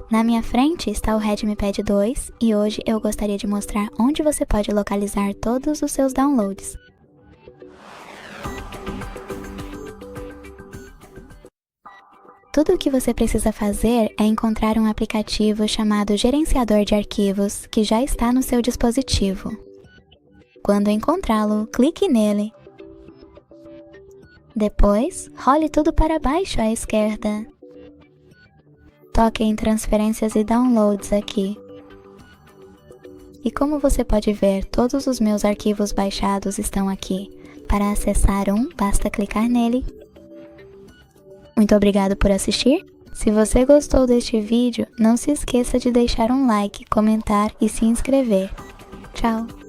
Na minha frente está o Redmi Pad 2 e hoje eu gostaria de mostrar onde você pode localizar todos os seus downloads. Tudo o que você precisa fazer é encontrar um aplicativo chamado Gerenciador de Arquivos que já está no seu dispositivo. Quando encontrá-lo, clique nele. Depois, role tudo para baixo à esquerda. Toque em transferências e downloads aqui. E como você pode ver, todos os meus arquivos baixados estão aqui. Para acessar um, basta clicar nele. Muito obrigado por assistir. Se você gostou deste vídeo, não se esqueça de deixar um like, comentar e se inscrever. Tchau!